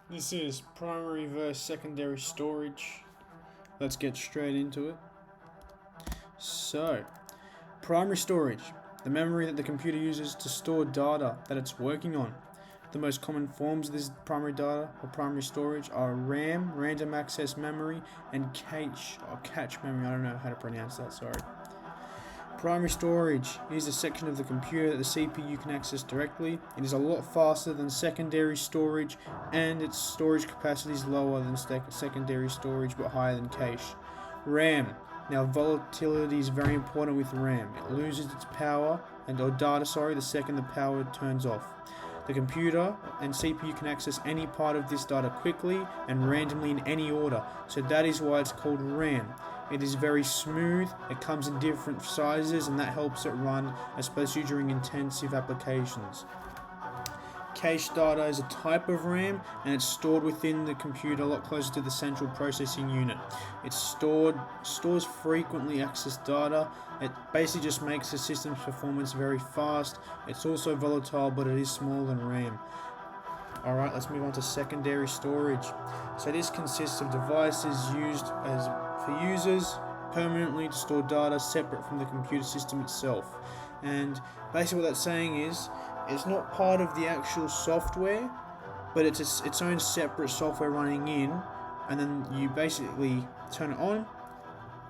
This is primary versus secondary storage. Let's get straight into it. So, primary storage, the memory that the computer uses to store data that it's working on. The most common forms of this primary data or primary storage are RAM, random access memory, and cache or cache memory. I don't know how to pronounce that, sorry. Primary storage is a section of the computer that the CPU can access directly. It is a lot faster than secondary storage, and its storage capacity is lower than secondary storage but higher than cache. RAM. Now, volatility is very important with RAM. It loses its power or data, the second the power turns off. The computer and CPU can access any part of this data quickly and randomly in any order, so that is why it's called RAM. It is very smooth, it comes in different sizes, and that helps it run, especially during intensive applications. Cache data is a type of RAM, and it's stored within the computer a lot closer to the central processing unit. It stores frequently accessed data. It basically just makes the system's performance very fast. It's also volatile, but it is smaller than RAM. Alright, let's move on to secondary storage. So this consists of devices used for users permanently to store data separate from the computer system itself. And basically what that's saying is, it's not part of the actual software, but it's its own separate software running in, and then you basically turn it on,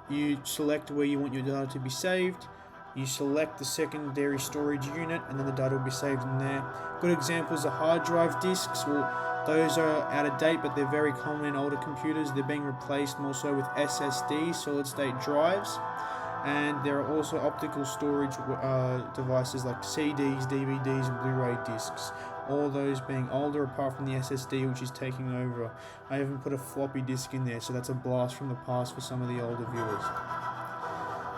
you select where you want your data to be saved, you select the secondary storage unit, and then the data will be saved in there. Good examples are hard drive disks. Well, those are out of date, but they're very common in older computers. They're being replaced more so with SSD, solid state drives. And there are also optical storage devices like CDs, DVDs, and Blu-ray discs. All those being older, apart from the SSD, which is taking over. I even put a floppy disk in there, so that's a blast from the past for some of the older viewers.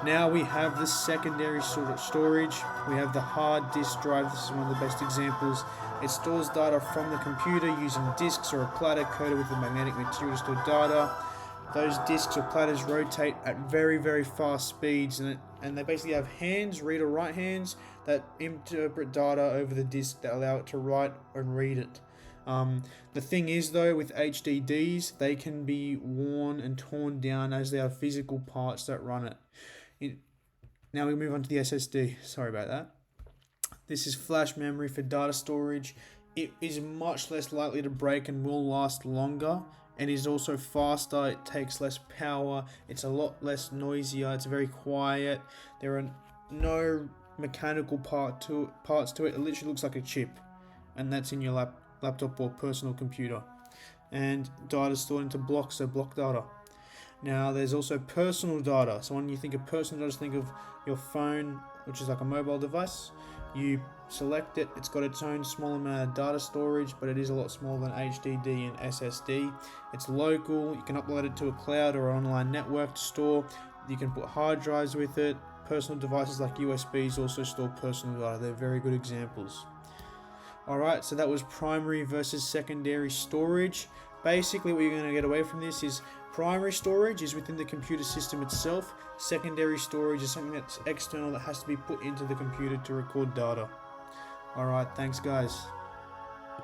Now we have the secondary storage. We have the hard disk drive. This is one of the best examples. It stores data from the computer using disks or a platter coated with a magnetic material to store data. Those disks or platters rotate at very, very fast speeds, and they basically have hands, read or write hands, that interpret data over the disk that allow it to write and read it. The thing is though, with HDDs, they can be worn and torn down as they are physical parts that run it. Now we move on to the SSD. Sorry about that. This is flash memory for data storage. It is much less likely to break and will last longer. It is also faster, it takes less power, it's a lot less noisier, it's very quiet. There are no mechanical parts to it. It literally looks like a chip, and that's in your laptop or personal computer. And data is stored into blocks, so block data. Now there's also personal data. So when you think of personal data, just think of your phone, which is like a mobile device. You select it, it's got its own small amount of data storage, but it is a lot smaller than HDD and SSD. It's local, you can upload it to a cloud or an online network to store. You can put hard drives with it. Personal devices like USBs also store personal data. They're very good examples. Alright, so that was primary versus secondary storage. Basically what you're going to get away from this is primary storage is within the computer system itself. Secondary storage is something that's external that has to be put into the computer to record data. Alright, thanks guys.